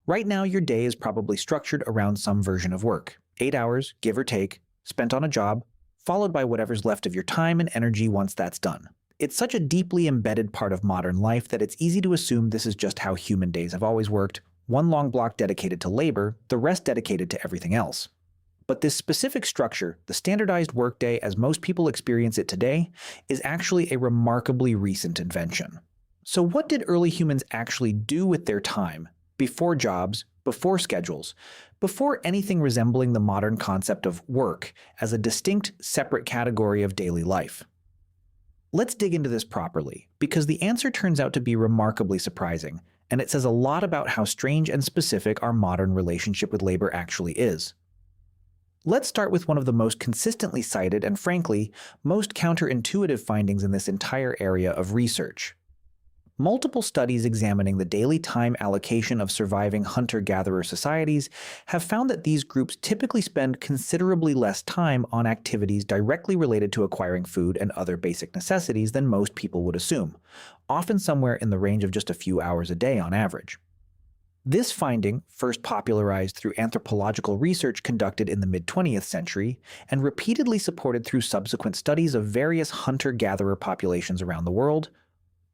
Right now, your day is probably structured around some version of work 8 hours, give or take, spent on a job, followed by whatever's left of your time and energy once that's done. It's such a deeply embedded part of modern life that it's easy to assume this is just how human days have always worked, one long block dedicated to labor, the rest dedicated to everything else. But this specific structure, the standardized workday as most people experience it today, is actually a remarkably recent invention. So what did early humans actually do with their time, before jobs, before schedules, before anything resembling the modern concept of work as a distinct, separate category of daily life? Let's dig into this properly, because the answer turns out to be remarkably surprising, and it says a lot about how strange and specific our modern relationship with labor actually is. Let's start with one of the most consistently cited and, frankly, most counterintuitive findings in this entire area of research. Multiple studies examining the daily time allocation of surviving hunter-gatherer societies have found that these groups typically spend considerably less time on activities directly related to acquiring food and other basic necessities than most people would assume, often somewhere in the range of just a few hours a day on average. This finding, first popularized through anthropological research conducted in the mid-20th century and repeatedly supported through subsequent studies of various hunter-gatherer populations around the world,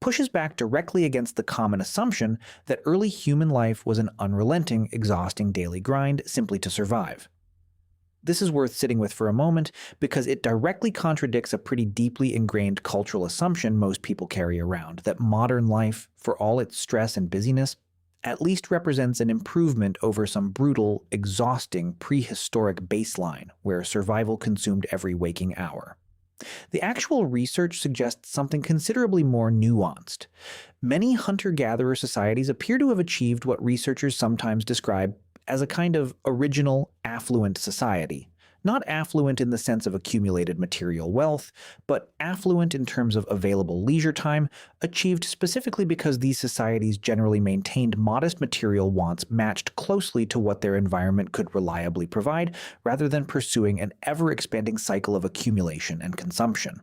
pushes back directly against the common assumption that early human life was an unrelenting, exhausting daily grind simply to survive. This is worth sitting with for a moment because it directly contradicts a pretty deeply ingrained cultural assumption most people carry around, that modern life, for all its stress and busyness, at least represents an improvement over some brutal, exhausting, prehistoric baseline where survival consumed every waking hour. The actual research suggests something considerably more nuanced. Many hunter-gatherer societies appear to have achieved what researchers sometimes describe as a kind of original, affluent society. Not affluent in the sense of accumulated material wealth, but affluent in terms of available leisure time, achieved specifically because these societies generally maintained modest material wants matched closely to what their environment could reliably provide, rather than pursuing an ever-expanding cycle of accumulation and consumption.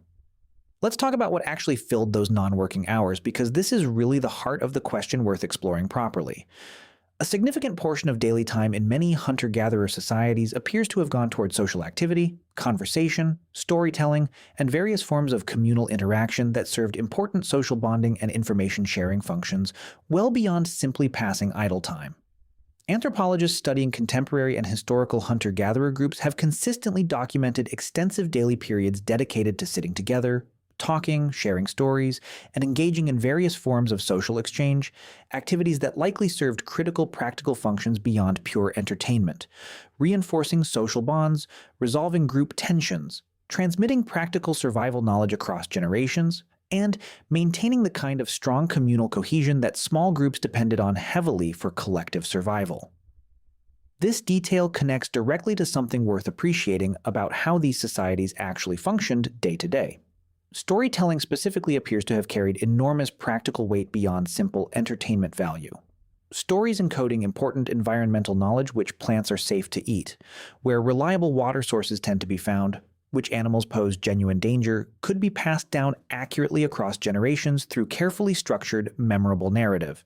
Let's talk about what actually filled those non-working hours, because this is really the heart of the question worth exploring properly. A significant portion of daily time in many hunter-gatherer societies appears to have gone toward social activity, conversation, storytelling, and various forms of communal interaction that served important social bonding and information-sharing functions well beyond simply passing idle time. Anthropologists studying contemporary and historical hunter-gatherer groups have consistently documented extensive daily periods dedicated to sitting together, talking, sharing stories, and engaging in various forms of social exchange, activities that likely served critical practical functions beyond pure entertainment, reinforcing social bonds, resolving group tensions, transmitting practical survival knowledge across generations, and maintaining the kind of strong communal cohesion that small groups depended on heavily for collective survival. This detail connects directly to something worth appreciating about how these societies actually functioned day to day. Storytelling specifically appears to have carried enormous practical weight beyond simple entertainment value. Stories encoding important environmental knowledge, which plants are safe to eat, where reliable water sources tend to be found, which animals pose genuine danger, could be passed down accurately across generations through carefully structured, memorable narrative.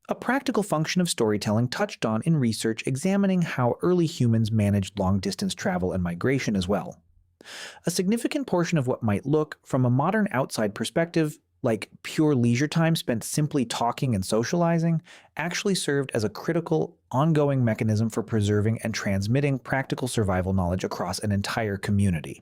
A practical function of storytelling touched on in research examining how early humans managed long-distance travel and migration as well. A significant portion of what might look, from a modern outside perspective, like pure leisure time spent simply talking and socializing, actually served as a critical, ongoing mechanism for preserving and transmitting practical survival knowledge across an entire community.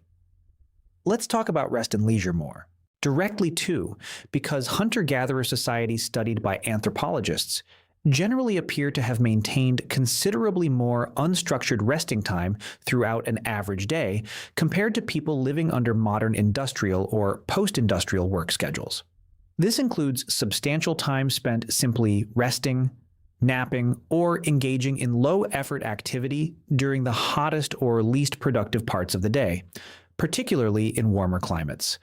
Let's talk about rest and leisure more. Directly too, because hunter-gatherer societies studied by anthropologists generally appear to have maintained considerably more unstructured resting time throughout an average day compared to people living under modern industrial or post-industrial work schedules. This includes substantial time spent simply resting, napping, or engaging in low-effort activity during the hottest or least productive parts of the day, particularly in warmer climates.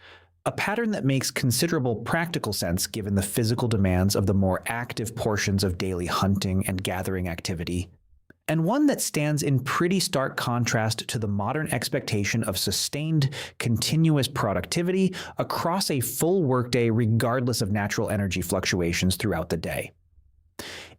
A pattern that makes considerable practical sense given the physical demands of the more active portions of daily hunting and gathering activity, and one that stands in pretty stark contrast to the modern expectation of sustained, continuous productivity across a full workday regardless of natural energy fluctuations throughout the day.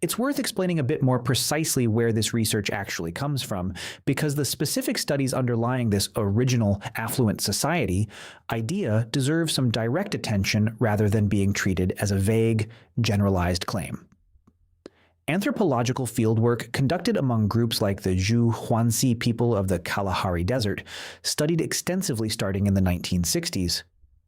It's worth explaining a bit more precisely where this research actually comes from, because the specific studies underlying this original affluent society idea deserve some direct attention rather than being treated as a vague, generalized claim. Anthropological fieldwork conducted among groups like the Zhu Huanxi people of the Kalahari Desert, studied extensively starting in the 1960s,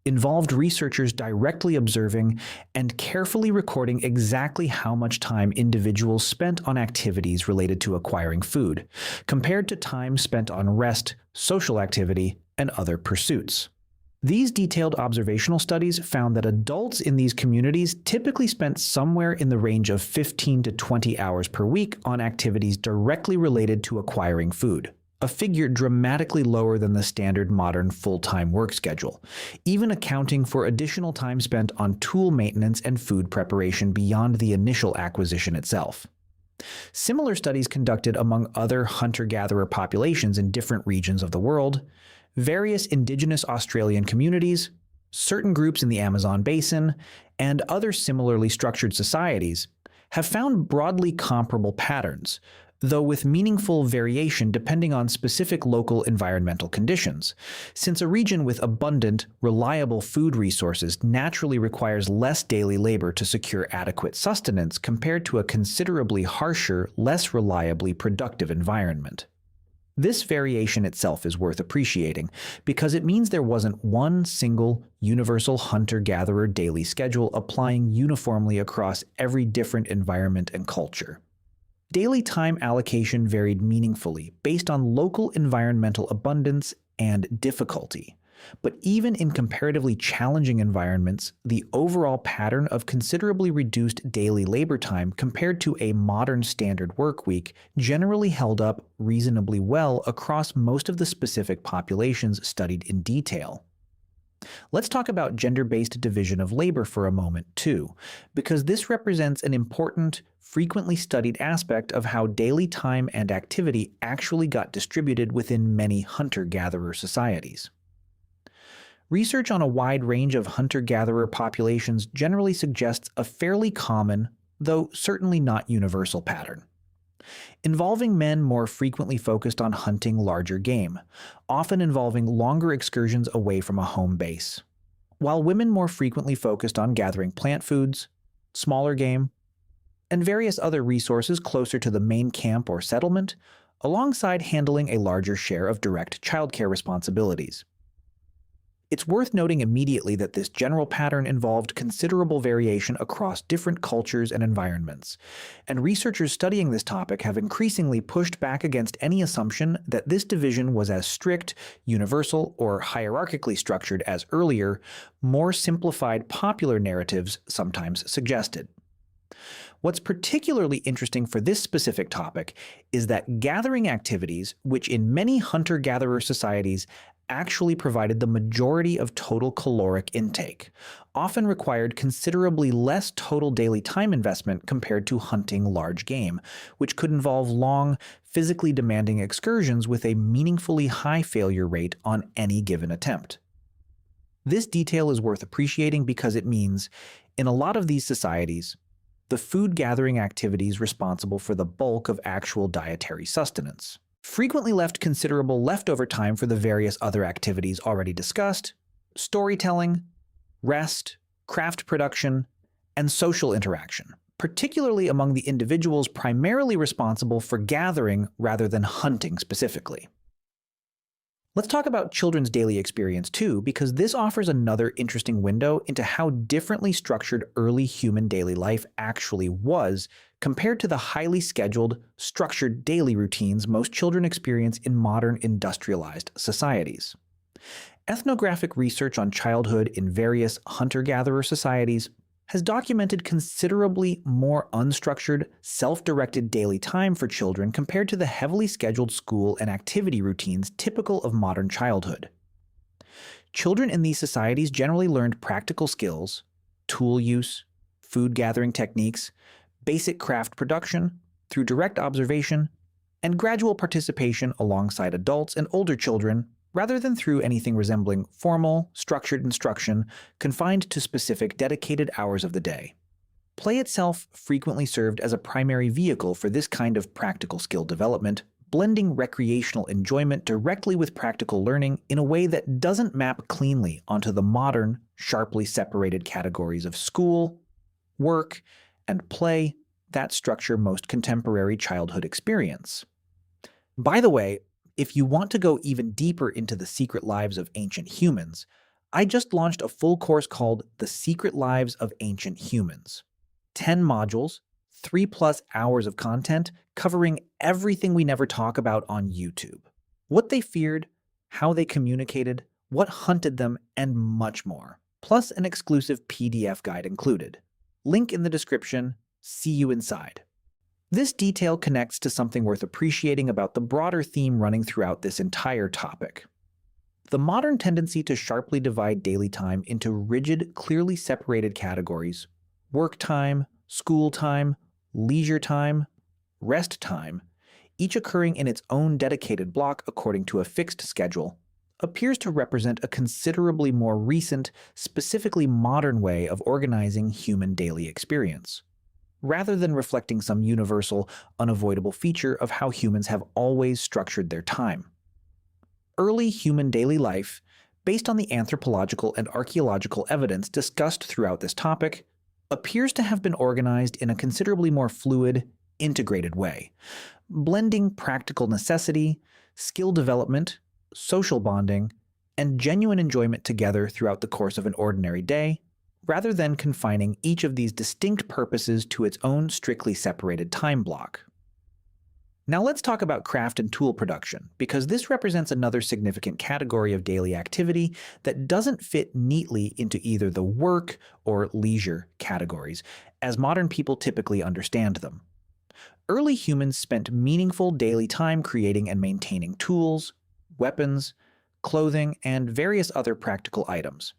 involved researchers directly observing and carefully recording exactly how much time individuals spent on activities related to acquiring food, compared to time spent on rest, social activity, and other pursuits. These detailed observational studies found that adults in these communities typically spent somewhere in the range of 15 to 20 hours per week on activities directly related to acquiring food, a figure dramatically lower than the standard modern full-time work schedule, even accounting for additional time spent on tool maintenance and food preparation beyond the initial acquisition itself. Similar studies conducted among other hunter-gatherer populations in different regions of the world, various indigenous Australian communities, certain groups in the Amazon basin, and other similarly structured societies have found broadly comparable patterns, though with meaningful variation depending on specific local environmental conditions, since a region with abundant, reliable food resources naturally requires less daily labor to secure adequate sustenance compared to a considerably harsher, less reliably productive environment. This variation itself is worth appreciating, because it means there wasn't one single, universal hunter-gatherer daily schedule applying uniformly across every different environment and culture. Daily time allocation varied meaningfully based on local environmental abundance and difficulty. But even in comparatively challenging environments, the overall pattern of considerably reduced daily labor time compared to a modern standard work week generally held up reasonably well across most of the specific populations studied in detail. Let's talk about gender-based division of labor for a moment, too, because this represents an important, frequently studied aspect of how daily time and activity actually got distributed within many hunter-gatherer societies. Research on a wide range of hunter-gatherer populations generally suggests a fairly common, though certainly not universal pattern, involving men more frequently focused on hunting larger game, often involving longer excursions away from a home base, while women more frequently focused on gathering plant foods, smaller game, and various other resources closer to the main camp or settlement, alongside handling a larger share of direct childcare responsibilities. It's worth noting immediately that this general pattern involved considerable variation across different cultures and environments, and researchers studying this topic have increasingly pushed back against any assumption that this division was as strict, universal, or hierarchically structured as earlier, more simplified popular narratives sometimes suggested. What's particularly interesting for this specific topic is that gathering activities, which in many hunter-gatherer societies actually provided the majority of total caloric intake, often required considerably less total daily time investment compared to hunting large game, which could involve long, physically demanding excursions with a meaningfully high failure rate on any given attempt. This detail is worth appreciating because it means, in a lot of these societies, the food gathering activities responsible for the bulk of actual dietary sustenance frequently left considerable leftover time for the various other activities already discussed: storytelling, rest, craft production, and social interaction, particularly among the individuals primarily responsible for gathering rather than hunting specifically. Let's talk about children's daily experience too, because this offers another interesting window into how differently structured early human daily life actually was compared to the highly scheduled, structured daily routines most children experience in modern industrialized societies. Ethnographic research on childhood in various hunter-gatherer societies has documented considerably more unstructured, self-directed daily time for children compared to the heavily scheduled school and activity routines typical of modern childhood. Children in these societies generally learned practical skills, tool use, food gathering techniques, basic craft production through direct observation, and gradual participation alongside adults and older children, rather than through anything resembling formal, structured instruction confined to specific dedicated hours of the day. Play itself frequently served as a primary vehicle for this kind of practical skill development, blending recreational enjoyment directly with practical learning in a way that doesn't map cleanly onto the modern, sharply separated categories of school, work, and play that structure most contemporary childhood experience. By the way, if you want to go even deeper into the secret lives of ancient humans, I just launched a full course called The Secret Lives of Ancient Humans. 10 modules, 3+ hours of content covering everything we never talk about on YouTube. What they feared, how they communicated, what hunted them, and much more. Plus an exclusive PDF guide included. Link in the description. See you inside. This detail connects to something worth appreciating about the broader theme running throughout this entire topic. The modern tendency to sharply divide daily time into rigid, clearly separated categories — work time, school time, leisure time, rest time, each occurring in its own dedicated block according to a fixed schedule — appears to represent a considerably more recent, specifically modern way of organizing human daily experience, rather than reflecting some universal, unavoidable feature of how humans have always structured their time. Early human daily life, based on the anthropological and archaeological evidence discussed throughout this topic, appears to have been organized in a considerably more fluid, integrated way, blending practical necessity, skill development, social bonding, and genuine enjoyment together throughout the course of an ordinary day, rather than confining each of these distinct purposes to its own strictly separated time block. Now let's talk about craft and tool production, because this represents another significant category of daily activity that doesn't fit neatly into either the work or leisure categories, as modern people typically understand them. Early humans spent meaningful daily time creating and maintaining tools, weapons, clothing, and various other practical items.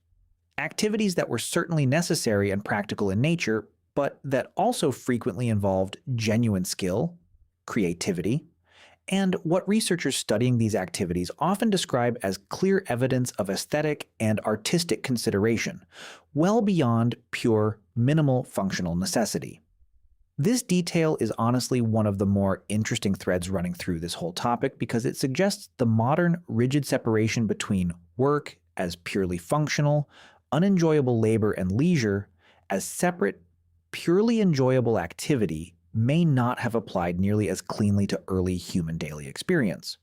Activities that were certainly necessary and practical in nature, but that also frequently involved genuine skill, creativity, and what researchers studying these activities often describe as clear evidence of aesthetic and artistic consideration, well beyond pure, minimal functional necessity. This detail is honestly one of the more interesting threads running through this whole topic because it suggests the modern, rigid separation between work as purely functional, unenjoyable labor, and leisure as separate, purely enjoyable activity may not have applied nearly as cleanly to early human daily experience.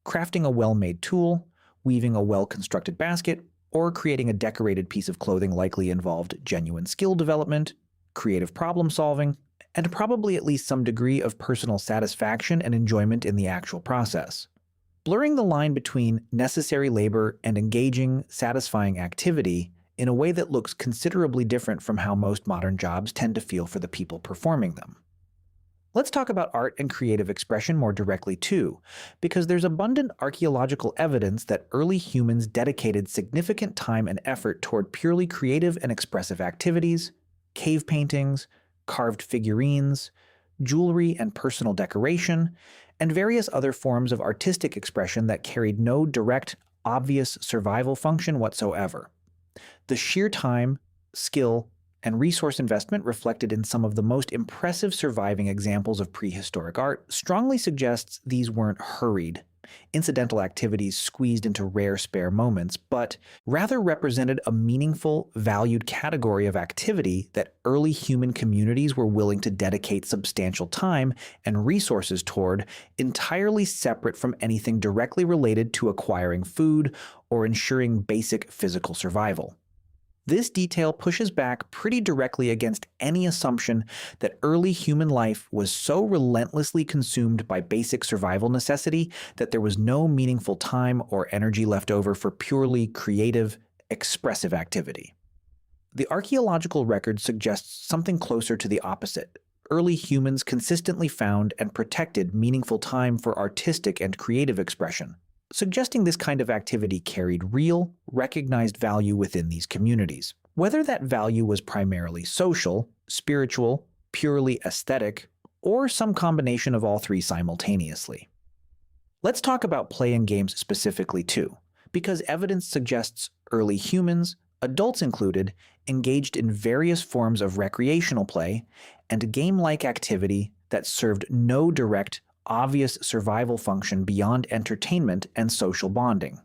Crafting a well-made tool, weaving a well-constructed basket, or creating a decorated piece of clothing likely involved genuine skill development, creative problem-solving, and probably at least some degree of personal satisfaction and enjoyment in the actual process. Blurring the line between necessary labor and engaging, satisfying activity in a way that looks considerably different from how most modern jobs tend to feel for the people performing them. Let's talk about art and creative expression more directly too, because there's abundant archaeological evidence that early humans dedicated significant time and effort toward purely creative and expressive activities, cave paintings, carved figurines, jewelry and personal decoration, and various other forms of artistic expression that carried no direct, obvious survival function whatsoever. The sheer time, skill, and resource investment reflected in some of the most impressive surviving examples of prehistoric art strongly suggests these weren't hurried, incidental activities squeezed into rare spare moments, but rather represented a meaningful, valued category of activity that early human communities were willing to dedicate substantial time and resources toward, entirely separate from anything directly related to acquiring food or ensuring basic physical survival. This detail pushes back pretty directly against any assumption that early human life was so relentlessly consumed by basic survival necessity that there was no meaningful time or energy left over for purely creative, expressive activity. The archaeological record suggests something closer to the opposite. Early humans consistently found and protected meaningful time for artistic and creative expression, suggesting this kind of activity carried real, recognized value within these communities. Whether that value was primarily social, spiritual, purely aesthetic, or some combination of all three simultaneously. Let's talk about play and games specifically too, because evidence suggests early humans, Adults included engaged in various forms of recreational play and game-like activity that served no direct, obvious survival function beyond entertainment and social bonding.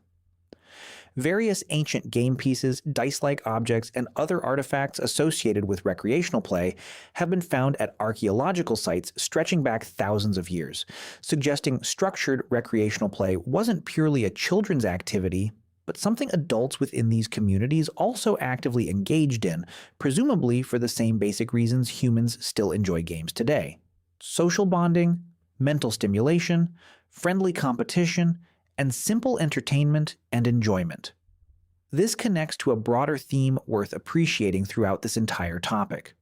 Various ancient game pieces, dice-like objects, and other artifacts associated with recreational play have been found at archaeological sites stretching back thousands of years, suggesting structured recreational play wasn't purely a children's activity, but something adults within these communities also actively engaged in, presumably for the same basic reasons humans still enjoy games today: social bonding, mental stimulation, friendly competition, and simple entertainment and enjoyment. This connects to a broader theme worth appreciating throughout this entire topic.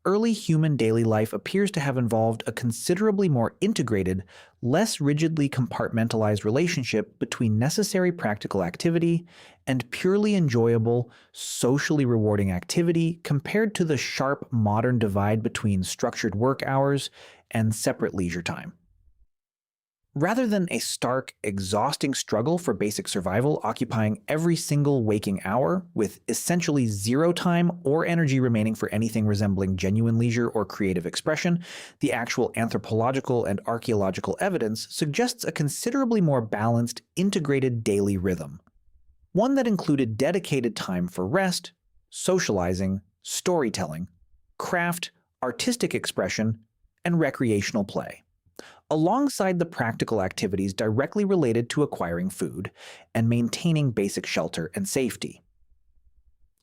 Early human daily life appears to have involved a considerably more integrated, less rigidly compartmentalized relationship between necessary practical activity and purely enjoyable, socially rewarding activity compared to the sharp modern divide between structured work hours and separate leisure time. Rather than a stark, exhausting struggle for basic survival occupying every single waking hour, with essentially zero time or energy remaining for anything resembling genuine leisure or creative expression, the actual anthropological and archaeological evidence suggests a considerably more balanced, integrated daily rhythm. One that included dedicated time for rest, socializing, storytelling, craft, artistic expression, and recreational play, alongside the practical activities directly related to acquiring food and maintaining basic shelter and safety.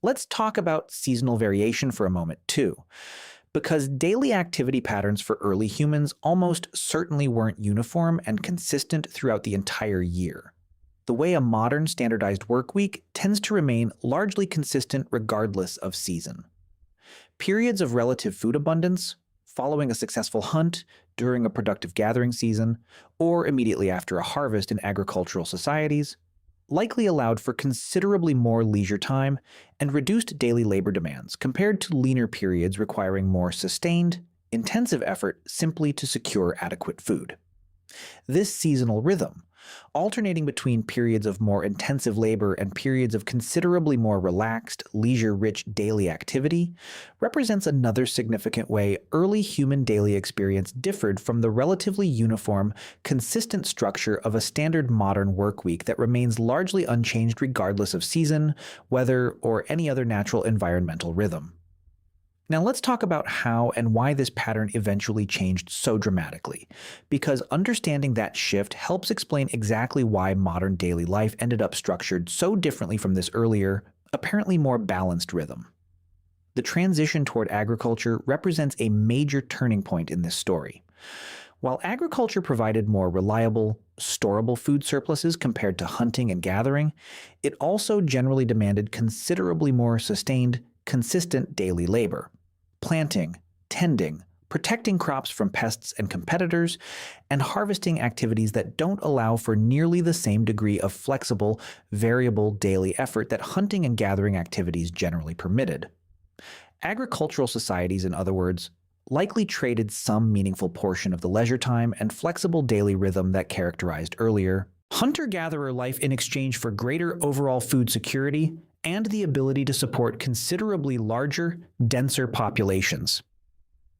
Let's talk about seasonal variation for a moment, too, because daily activity patterns for early humans almost certainly weren't uniform and consistent throughout the entire year, the way a modern standardized work week tends to remain largely consistent regardless of season. Periods of relative food abundance, following a successful hunt, during a productive gathering season, or immediately after a harvest in agricultural societies, likely allowed for considerably more leisure time and reduced daily labor demands compared to leaner periods requiring more sustained, intensive effort simply to secure adequate food. This seasonal rhythm, alternating between periods of more intensive labor and periods of considerably more relaxed, leisure-rich daily activity, represents another significant way early human daily experience differed from the relatively uniform, consistent structure of a standard modern work week that remains largely unchanged regardless of season, weather, or any other natural environmental rhythm. Now let's talk about how and why this pattern eventually changed so dramatically, because understanding that shift helps explain exactly why modern daily life ended up structured so differently from this earlier, apparently more balanced rhythm. The transition toward agriculture represents a major turning point in this story. While agriculture provided more reliable, storable food surpluses compared to hunting and gathering, it also generally demanded considerably more sustained, consistent daily labor. Planting, tending, protecting crops from pests and competitors, and harvesting activities that don't allow for nearly the same degree of flexible, variable daily effort that hunting and gathering activities generally permitted. Agricultural societies, in other words, likely traded some meaningful portion of the leisure time and flexible daily rhythm that characterized earlier hunter-gatherer life in exchange for greater overall food security and the ability to support considerably larger, denser populations.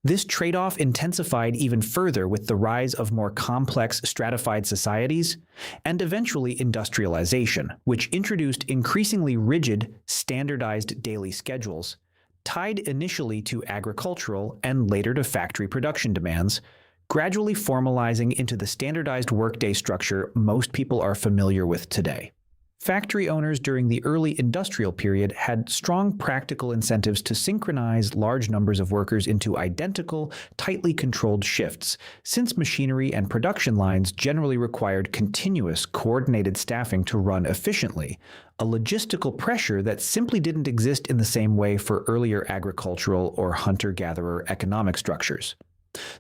This trade-off intensified even further with the rise of more complex stratified societies and eventually industrialization, which introduced increasingly rigid, standardized daily schedules, tied initially to agricultural and later to factory production demands, gradually formalizing into the standardized workday structure most people are familiar with today. Factory owners during the early industrial period had strong practical incentives to synchronize large numbers of workers into identical, tightly controlled shifts, since machinery and production lines generally required continuous, coordinated staffing to run efficiently, a logistical pressure that simply didn't exist in the same way for earlier agricultural or hunter-gatherer economic structures.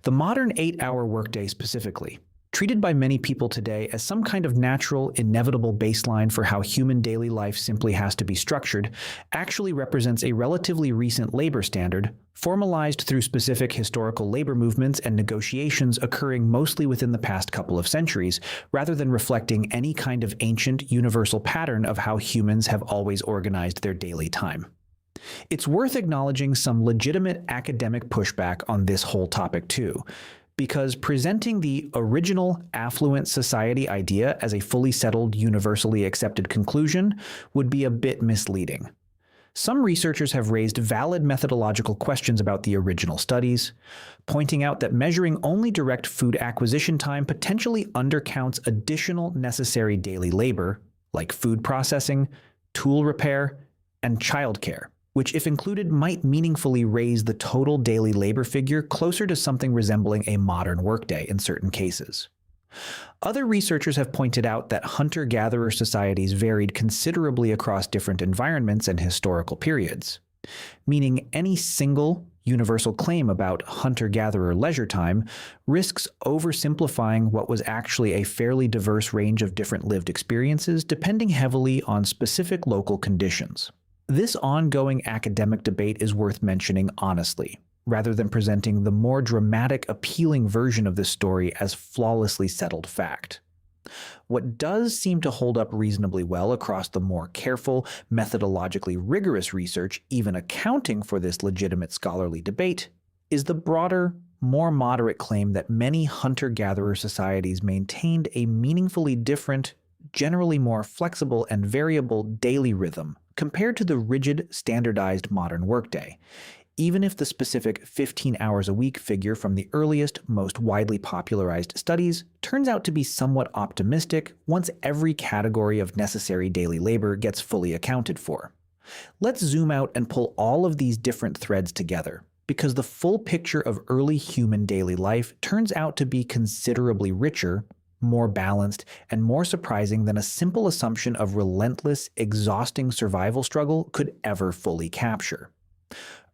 The modern 8-hour workday specifically, Treated by many people today as some kind of natural, inevitable baseline for how human daily life simply has to be structured, actually represents a relatively recent labor standard, formalized through specific historical labor movements and negotiations occurring mostly within the past couple of centuries, rather than reflecting any kind of ancient, universal pattern of how humans have always organized their daily time. It's worth acknowledging some legitimate academic pushback on this whole topic too, because presenting the original affluent society idea as a fully settled, universally accepted conclusion would be a bit misleading. Some researchers have raised valid methodological questions about the original studies, pointing out that measuring only direct food acquisition time potentially undercounts additional necessary daily labor, like food processing, tool repair, and childcare, which, if included, might meaningfully raise the total daily labor figure closer to something resembling a modern workday in certain cases. Other researchers have pointed out that hunter-gatherer societies varied considerably across different environments and historical periods, meaning any single, universal claim about hunter-gatherer leisure time risks oversimplifying what was actually a fairly diverse range of different lived experiences depending heavily on specific local conditions. This ongoing academic debate is worth mentioning honestly, rather than presenting the more dramatic, appealing version of this story as flawlessly settled fact. What does seem to hold up reasonably well across the more careful, methodologically rigorous research, even accounting for this legitimate scholarly debate, is the broader, more moderate claim that many hunter-gatherer societies maintained a meaningfully different, generally more flexible and variable daily rhythm compared to the rigid, standardized modern workday, even if the specific 15 hours a week figure from the earliest, most widely popularized studies turns out to be somewhat optimistic once every category of necessary daily labor gets fully accounted for. Let's zoom out and pull all of these different threads together, because the full picture of early human daily life turns out to be considerably richer, more balanced, and more surprising than a simple assumption of relentless, exhausting survival struggle could ever fully capture.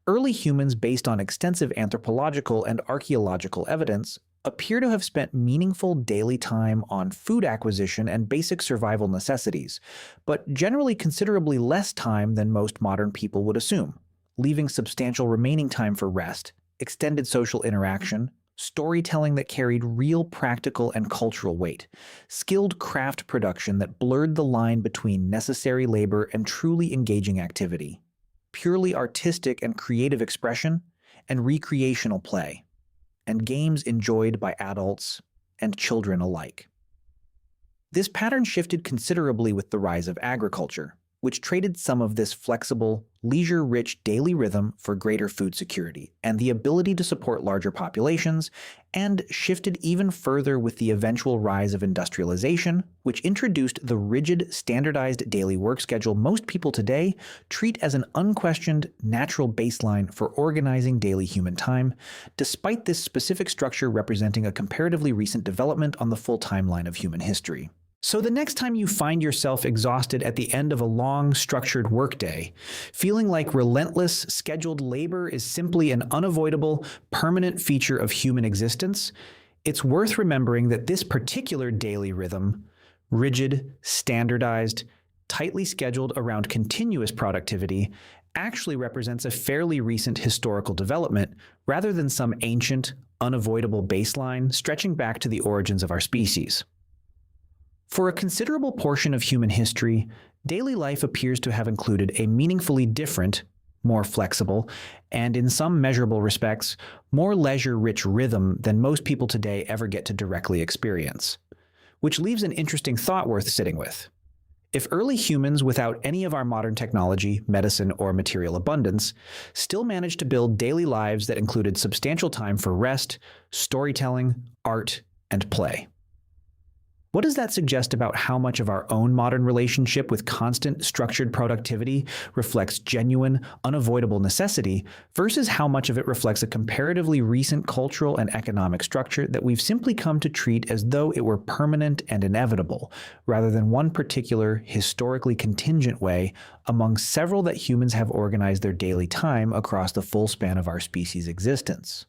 Early humans, based on extensive anthropological and archaeological evidence, appear to have spent meaningful daily time on food acquisition and basic survival necessities, but generally considerably less time than most modern people would assume, leaving substantial remaining time for rest, extended social interaction, storytelling that carried real practical and cultural weight, skilled craft production that blurred the line between necessary labor and truly engaging activity, purely artistic and creative expression, and recreational play, and games enjoyed by adults and children alike. This pattern shifted considerably with the rise of agriculture, which traded some of this flexible, leisure-rich daily rhythm for greater food security and the ability to support larger populations, and shifted even further with the eventual rise of industrialization, which introduced the rigid, standardized daily work schedule most people today treat as an unquestioned, natural baseline for organizing daily human time, despite this specific structure representing a comparatively recent development on the full timeline of human history. So the next time you find yourself exhausted at the end of a long, structured workday, feeling like relentless, scheduled labor is simply an unavoidable, permanent feature of human existence, it's worth remembering that this particular daily rhythm, rigid, standardized, tightly scheduled around continuous productivity, actually represents a fairly recent historical development rather than some ancient, unavoidable baseline stretching back to the origins of our species. For a considerable portion of human history, daily life appears to have included a meaningfully different, more flexible, and in some measurable respects, more leisure-rich rhythm than most people today ever get to directly experience. Which leaves an interesting thought worth sitting with. If early humans, without any of our modern technology, medicine, or material abundance, still managed to build daily lives that included substantial time for rest, storytelling, art, and play, what does that suggest about how much of our own modern relationship with constant, structured productivity reflects genuine, unavoidable necessity versus how much of it reflects a comparatively recent cultural and economic structure that we've simply come to treat as though it were permanent and inevitable, rather than one particular, historically contingent way among several that humans have organized their daily time across the full span of our species' existence?